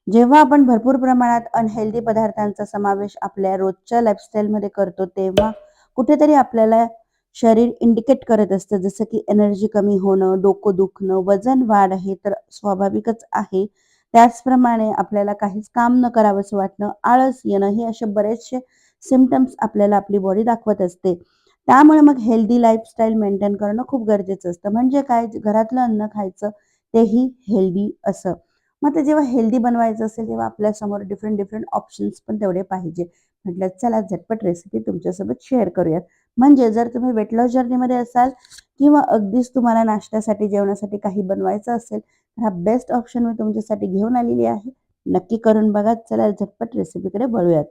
जेव्हा आपण भरपूर प्रमाणात अनहेल्दी पदार्थांचा समावेश आपल्या रोजच्या लाईफस्टाईलमध्ये करतो, तेव्हा कुठेतरी आपल्याला शरीर इंडिकेट करत असतं, जसं की एनर्जी कमी होणं, डोकं दुखणं, वजन वाढ हे तर स्वाभाविकच आहे. त्याचप्रमाणे आपल्याला काहीच काम न करावंसं वाटणं, आळस येणं, हे असे बरेचसे सिम्प्टम्स आपल्याला आपली बॉडी दाखवत असते. त्यामुळे मग हेल्दी लाईफस्टाईल मेंटेन करणं खूप गरजेचं असतं. म्हणजे काय, घरातलं अन्न खायचं, तेही हेल्दी असं. मग ते जेव्हा हेल्दी बनवायचं असेल, तेव्हा आपल्यासमोर डिफरंट डिफरंट ऑप्शन्स पण तेवढे पाहिजे. म्हटलं चला झटपट रेसिपी तुमच्यासोबत शेअर करूयात. म्हणजे जर तुम्ही वेट लॉस जर्नीमध्ये असाल किंवा अगदीच तुम्हाला नाश्त्यासाठी, जेवणासाठी काही बनवायचं असेल, तर हा बेस्ट ऑप्शन मी तुमच्यासाठी घेऊन आलेली आहे. नक्की करून बघा. चला झटपट रेसिपीकडे वळूयात.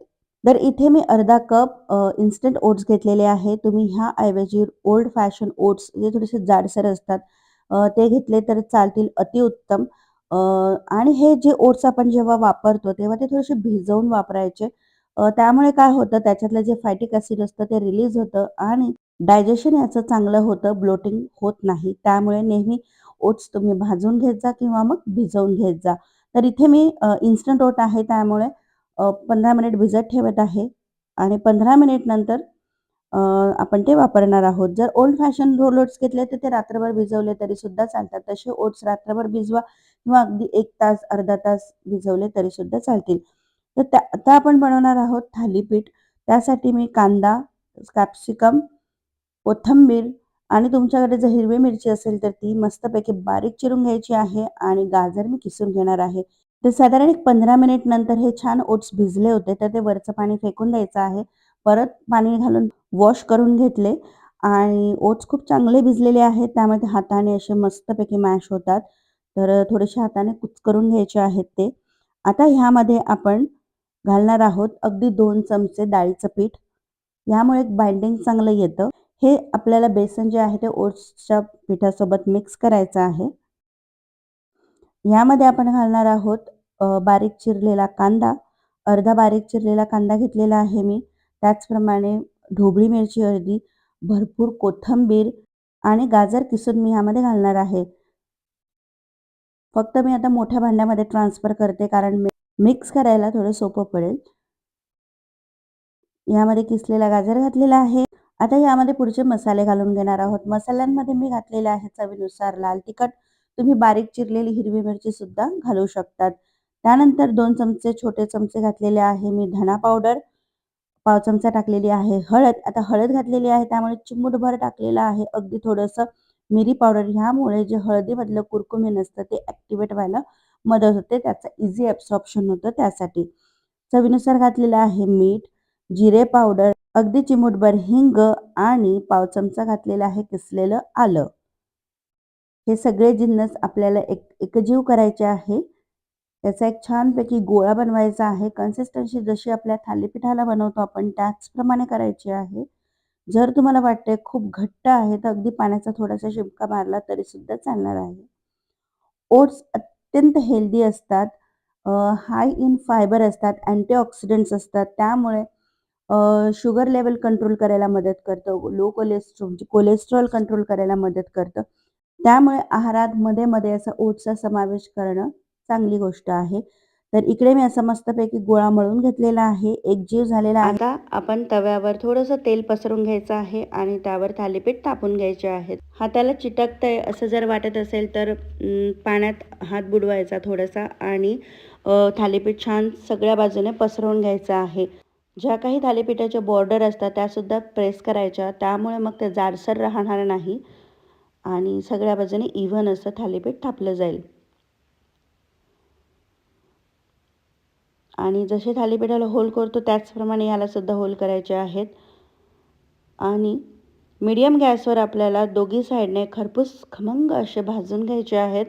तर इथे मी अर्धा कप इन्स्टंट ओट्स घेतलेले आहे. तुम्ही ह्या ऐवजी ओल्ड फॅशन ओट्स जे थोडेसे जाडसर असतात, ते घेतले तर चालतील, अतिउत्तम. अ, आणि हे जे ओट्स आपण जेव्हा वापरतो, तेव्हा ते थोडेसे भिजवून वापरायचे. त्यामुळे काय होतं, त्याच्यातलं जे फॅटिक ॲसिड असतं ते रिलीज होतं आणि डायजेशन याचं चांगलं होतं, ब्लोटिंग होत नाही. त्यामुळे नेहमी ओट्स तुम्ही भाजून घेत जा किंवा मग भिजवून घेत जा. तर इथे मी इन्स्टंट ओट आहे, त्यामुळे 15 मिनिट भिजत ठेवत आहे आणि 15 मिनिट नंतर अ, आपण ते वापरणार आहोत. जर ओल्ड फॅशन रोल ओट्स घेतले तर ते रात्रभर भिजवले तरी सुद्धा चालतात. तसे ओट्स रात्रभर भिजवा किंवा अगदी 1 तास, अर्धा तास भिजवले तरी सुद्धा चालतील. तर आता आपण बनवणार आहोत थालीपीठ. त्यासाठी मी कांदा, कॅप्सिकम, कोथिंबीर आणि तुमच्याकडे जर हिरवी मिरची असेल तर ती मस्तपैकी बारीक चिरून घ्यायची आहे आणि गाजर मी किसून घेणार आहे. तर साधारण एक 15 मिनिट नंतर हे छान ओट्स भिजले होते, तर ते वरचं पाणी फेकून द्यायचं आहे. परत पाणी घालून वॉश करून घेतले आणि ओट्स खूप चांगले भिजलेले आहेत. त्यामध्ये हाताने असे मस्तपैकी मॅश होतात. तर थोडेसे हाताने कुस्करून घ्यायचे आहेत ते. आता ह्यामध्ये आपण घालणार आहोत अगदी 2 चमचे डाळीचं पीठ. यामुळे एक बाइंडिंग चांगलं येतं. हे आपल्याला बेसन जे आहे ते ओट्सच्या पिठासोबत मिक्स करायचं आहे. यामध्ये आपण घालणार आहोत बारीक चिरलेला कांदा. अर्धा बारीक चिरलेला कांदा घेतलेला आहे मी. त्याचप्रमाणे ढोबळी मिरची अर्धी, भरपूर कोथिंबीर आणि गाजर किसून मी ह्यामध्ये घालणार आहे. फक्त मी आता मोठ्या भांड्यामध्ये ट्रान्सफर करते, कारण मिक्स करायला थोडं सोपं पडेल. यामध्ये किसलेला गाजर घातलेला आहे. आता यामध्ये पुढचे मसाले घालून घेणार आहोत. मसाल्यांमध्ये मी घातलेले आहे चवीनुसार लाल तिखट. तुम्ही बारीक चिरलेली हिरवी मिरची सुद्धा घालू शकतात. त्यानंतर 2 चमचे, छोटे चमचे घातलेले आहे मी धना पावडर. पाव चमचा टाकलेली आहे हळद. आता हळद घातलेली आहे त्यामुळे चिमूटभर टाकलेलं आहे अगदी थोडंसं मिरी पावडर. ह्यामुळे जे हळदीमधलं कुरकुमीन असतं ते ॲक्टिव्हेट व्हायला मदत होते. त्याचं इझी ॲब्सॉर्प्शन होतं त्यासाठी. चवीनुसार घातलेलं आहे मीठ, जिरे पावडर, अगदी चिमूटभर हिंग आणि पाव चमचा घातलेलं आहे किसलेलं आलं. हे सगळे जिन्नस आपल्याला एकजीव करायचे आहे. याचा एक छानपैकी गोळा बनवायचा आहे. कन्सिस्टन्सी जशी आपल्या थालीपीठाला बनवतो आपण त्याचप्रमाणे करायची आहे. जर तुम्हाला वाटतंय खूप घट्ट आहे, तर अगदी पाण्याचा थोडासा शिपका मारला तरी सुद्धा चालणार आहे. ओट्स अत्यंत हेल्दी असतात. हाय इन फायबर असतात, अँटीऑक्सिडंट्स असतात. त्यामुळे शुगर लेवल कंट्रोल करायला मदत करतं. लो कोलेस्ट्रॉल म्हणजे कोलेस्ट्रॉल कंट्रोल करायला मदत करतं. त्यामुळे आहारात मध्ये-मध्ये असा ओट्सचा समावेश करणं चांगली गोष्ट आहे. तर इकडे मी असा मस्तपैकी गोळा मळून घेतलेला आहे, एकजीव झालेला आहे. आता आपण तव्यावर थोडंसं तेल पसरून घ्यायचं आहे आणि त्यावर थालीपीठ तापून घ्यायचे आहेत. हाताला चिटकतंय असं जर वाटत असेल तर पाण्यात हात बुडवायचा थोडासा आणि थालीपीठ छान सगळ्या बाजूने पसरवून घ्यायचं आहे. ज्या काही थालीपीठाच्या बॉर्डर असतात त्यासुद्धा प्रेस करायच्या. त्यामुळे मग ते जाडसर राहणार नाही आणि सगळ्या बाजूने इव्हन असं थालीपीठ थापलं जाईल. आणि जसे थालीपीठाला होल करतो त्याचप्रमाणे याला सुद्धा होल करायचे आहेत. आणि मीडियम गॅसवर आपल्याला दोघी साईडने खरपूस खमंग असे भाजून घ्यायचे आहेत.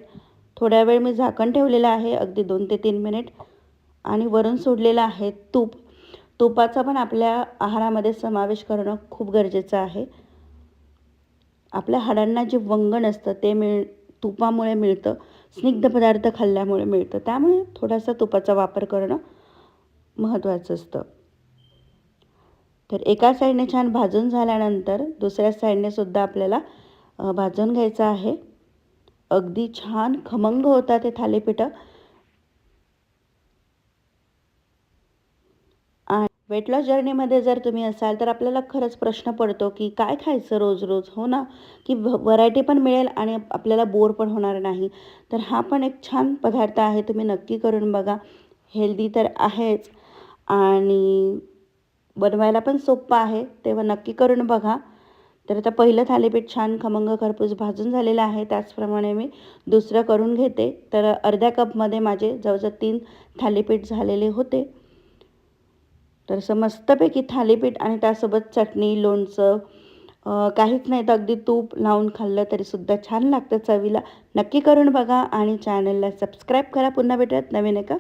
थोड्या वेळ मी झाकण ठेवलेलं आहे, अगदी 2 ते 3 मिनिट. आणि वरून सोडलेलं आहे तूप. तुपाचा पण आपल्या आहारामध्ये समावेश करणं खूप गरजेचं आहे. आपल्या हाडांना जे वंगण असतं ते तुपामुळे मिळतं. स्निग्ध पदार्थ खाल्ल्यामुळे मिळतं. त्यामुळे थोडासा तुपाचा वापर करणं महत्त्वाचं असतं. तर एका साईडने छान भाजून झाल्यानंतर दुसऱ्या साईडने सुद्धा आपल्याला भाजून घ्यायचं आहे. अगदी छान खमंग होतात हे थालीपीठं. वेट लॉस जर्नीमध्ये जर तुम्ही असाल तर आपल्याला खरंच प्रश्न पडतो की काय खायचं रोज रोज, हो ना? की व्हरायटी पण मिळेल आणि आपल्याला बोर पण होणार नाही. तर हा पण एक छान पदार्थ आहे, तुम्ही नक्की करून बघा. हेल्दी तर आहेच आणि बनवायला पण सोपं आहे, तेव्हा नक्की करून बघा. तर आता पहिलं थालीपीठ छान खमंग खरपूस भाजून झालेलं आहे, त्याचप्रमाणे मी दुसरं करून घेते. तर अर्ध्या कपमध्ये माझे जवळजवळ 3 थालीपीठ झालेले होते. तर असं मस्तपैकी थालीपीठ आणि त्यासोबत चटणी, लोणचं, काहीच नाही तर अगदी तूप लावून खाल्लं तरीसुद्धा छान लागतं चवीला. नक्की करून बघा आणि चॅनलला सबस्क्राईब करा. पुन्हा भेटूयात नवीन एका